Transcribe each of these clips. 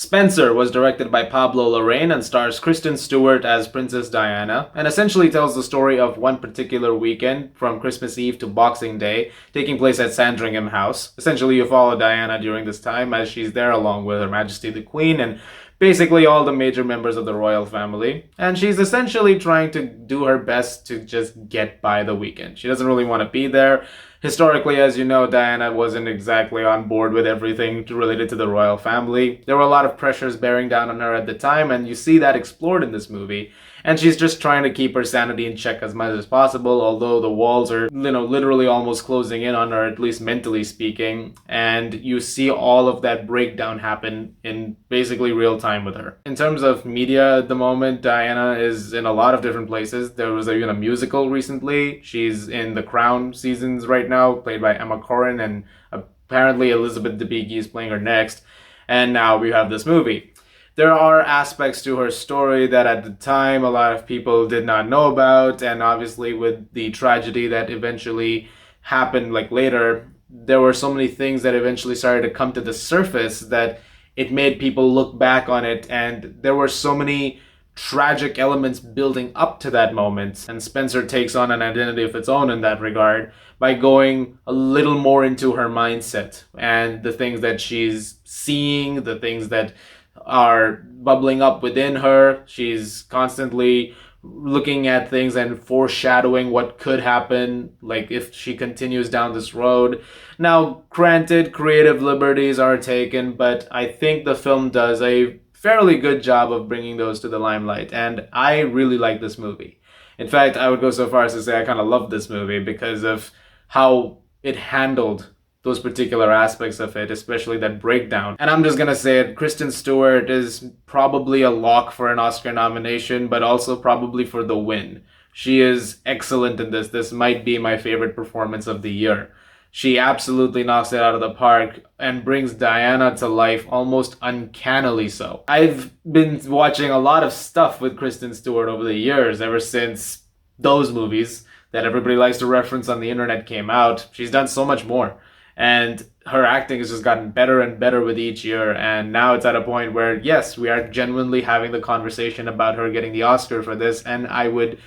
Spencer was directed by Pablo Larraín and stars Kristen Stewart as Princess Diana, and essentially tells the story of one particular weekend from Christmas Eve to Boxing Day, taking place at Sandringham House. Essentially, you follow Diana during this time as she's there along with Her Majesty the Queen and basically all the major members of the royal family, and she's essentially trying to do her best to just get by the weekend. She doesn't really want to be there. Historically, as you know, Diana wasn't exactly on board with everything related to the royal family. There were a lot of pressures bearing down on her at the time, and you see that explored in this movie. And she's just trying to keep her sanity in check as much as possible, although the walls are, literally almost closing in on her, at least mentally speaking. And you see all of that breakdown happen in basically real time with her. In terms of media at the moment, Diana is in a lot of different places. There was a musical recently. She's in The Crown seasons right now, played by Emma Corrin, and apparently Elizabeth Debicki is playing her next. And now we have this movie. There are aspects to her story that at the time a lot of people did not know about, and obviously with the tragedy that eventually happened later, there were so many things that eventually started to come to the surface that it made people look back on it, and there were so many tragic elements building up to that moment, and Spencer takes on an identity of its own in that regard by going a little more into her mindset and the things that she's seeing, the things that are bubbling up within her. She's constantly looking at things and foreshadowing what could happen, if she continues down this road. Now, granted, creative liberties are taken, but I think the film does a fairly good job of bringing those to the limelight, and I really like this movie. In fact, I would go so far as to say I kind of love this movie because of how it handled those particular aspects of it, especially that breakdown. And I'm just gonna say it, Kristen Stewart is probably a lock for an Oscar nomination, but also probably for the win. She is excellent in this. This might be my favorite performance of the year. She absolutely knocks it out of the park and brings Diana to life almost uncannily so. I've been watching a lot of stuff with Kristen Stewart over the years, ever since those movies that everybody likes to reference on the internet came out. She's done so much more. And her acting has just gotten better and better with each year. And now it's at a point where, yes, we are genuinely having the conversation about her getting the Oscar for this. And I would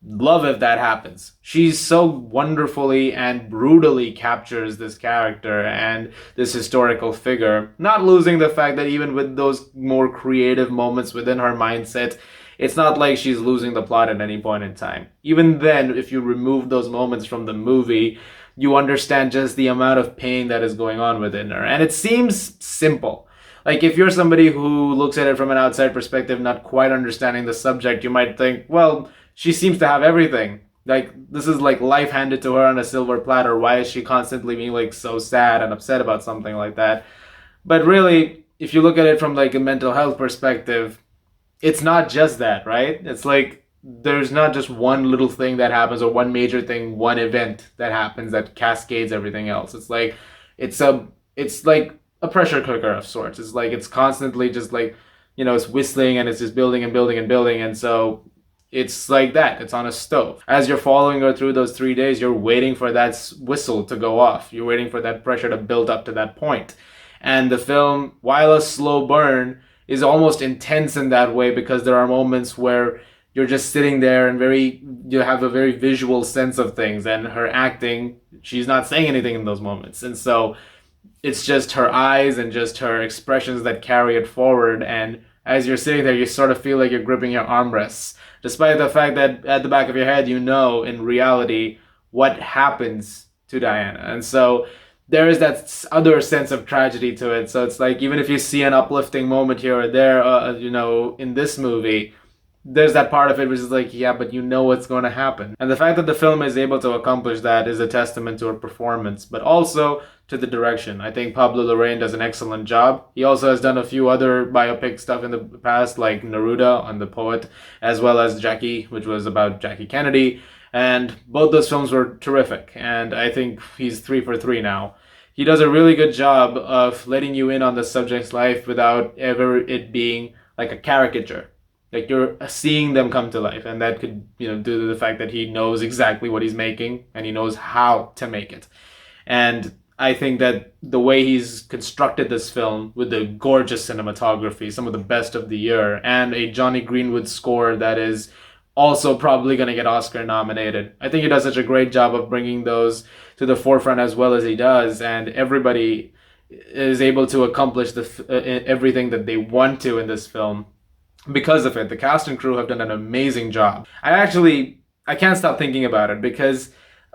love if that happens. She's so wonderfully and brutally captures this character and this historical figure, not losing the fact that even with those more creative moments within her mindset, it's not like she's losing the plot at any point in time. Even then, if you remove those moments from the movie, you understand just the amount of pain that is going on within her. And it seems simple. If you're somebody who looks at it from an outside perspective, not quite understanding the subject, you might think, well, she seems to have everything. This is life handed to her on a silver platter. Why is she constantly being so sad and upset about something like that? But really, if you look at it from a mental health perspective, it's not just that, right? It's there's not just one little thing that happens or one major thing, one event that happens that cascades everything else. It's like a pressure cooker of sorts. It's constantly just it's whistling and it's just building and building and building. And so it's like that. It's on a stove. As you're following her through those 3 days, you're waiting for that whistle to go off. You're waiting for that pressure to build up to that point. And the film, while a slow burn, is almost intense in that way because there are moments where you're just sitting there and you have a very visual sense of things, and her acting, she's not saying anything in those moments. And so it's just her eyes and just her expressions that carry it forward. And as you're sitting there, you sort of feel like you're gripping your armrests, despite the fact that at the back of your head, in reality, what happens to Diana. And so there is that other sense of tragedy to it. So it's even if you see an uplifting moment here or there, in this movie, there's that part of it which is yeah, but you know what's going to happen. And the fact that the film is able to accomplish that is a testament to her performance, but also to the direction. I think Pablo Larraín does an excellent job. He also has done a few other biopic stuff in the past, like Neruda on the poet, as well as Jackie, which was about Jackie Kennedy. And both those films were terrific. And I think he's 3 for 3 now. He does a really good job of letting you in on the subject's life without ever it being a caricature. You're seeing them come to life, and that could, due to the fact that he knows exactly what he's making and he knows how to make it. And I think that the way he's constructed this film with the gorgeous cinematography, some of the best of the year, and a Johnny Greenwood score that is also probably going to get Oscar nominated. I think he does such a great job of bringing those to the forefront as well as he does, and everybody is able to accomplish everything that they want to in this film because of it. The cast and crew have done an amazing job. I can't stop thinking about it because,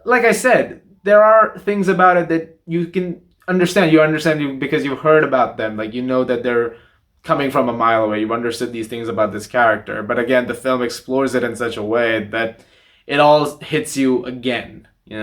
like I said, there are things about it that you can understand. You understand because you've heard about them. Like, you know that they're coming from a mile away. You've understood these things about this character. But again, the film explores it in such a way that it all hits you again. You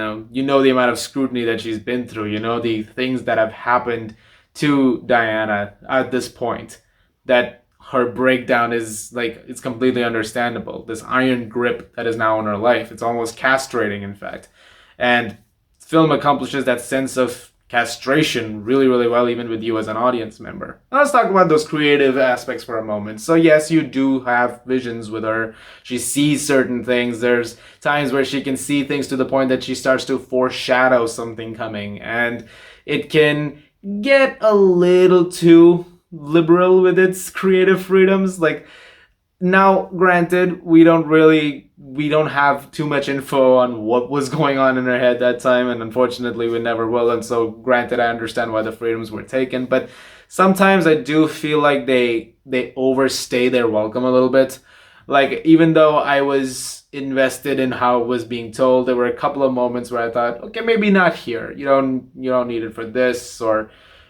know the amount of scrutiny that she's been through. You know the things that have happened to Diana at this point. That her breakdown is like, it's completely understandable. This iron grip that is now in her life. It's almost castrating, in fact. And film accomplishes that sense of castration really, really well, even with you as an audience member. Now let's talk about those creative aspects for a moment. So yes, you do have visions with her. She sees certain things. There's times where she can see things to the point that she starts to foreshadow something coming. And it can get a little too liberal with its creative freedoms. Like, now, granted, we don't have too much info on what was going on in her head that time, and unfortunately we never will. And so, granted, I understand why the freedoms were taken, but sometimes I do feel like they overstay their welcome a little bit. Like, even though I was invested in how it was being told, there were a couple of moments where I thought, okay, maybe not here. You don't need it for this, or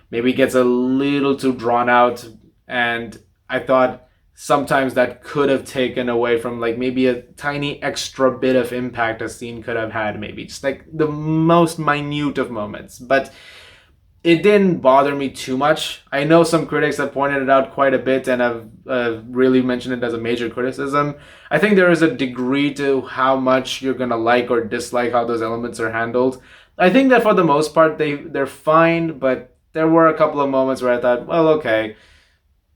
maybe it gets a little too drawn out. And I thought sometimes that could have taken away from, like, maybe a tiny extra bit of impact a scene could have had, maybe just like the most minute of moments. But it didn't bother me too much. I know some critics have pointed it out quite a bit and have really mentioned it as a major criticism. I think there is a degree to how much you're gonna like or dislike how those elements are handled. I think that for the most part they're fine, but there were a couple of moments where I thought, well, okay,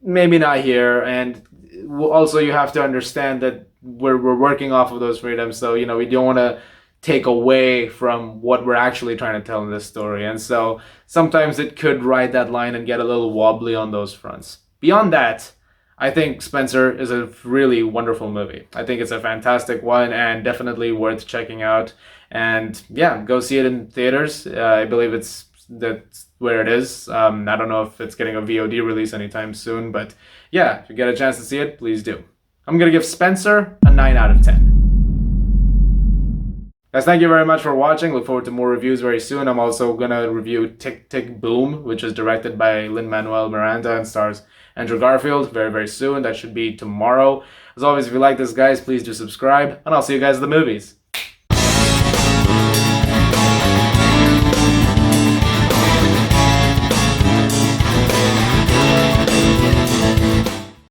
maybe not here. And also, you have to understand that we're working off of those freedoms, so we don't want to take away from what we're actually trying to tell in this story. And so sometimes it could ride that line and get a little wobbly on those fronts. Beyond that, I think Spencer is a really wonderful movie. I think it's a fantastic one and definitely worth checking out. And yeah, go see it in theaters. I believe that's where it is. I don't know if it's getting a VOD release anytime soon, but yeah, if you get a chance to see it, please do. I'm gonna give Spencer a 9 out of 10. Guys, thank you very much for watching. Look forward to more reviews very soon. I'm also gonna review Tick Tick Boom, which is directed by Lin-Manuel Miranda and stars Andrew Garfield, very, very soon. That should be tomorrow. As always, if you like this, guys, please do subscribe, and I'll see you guys at the movies.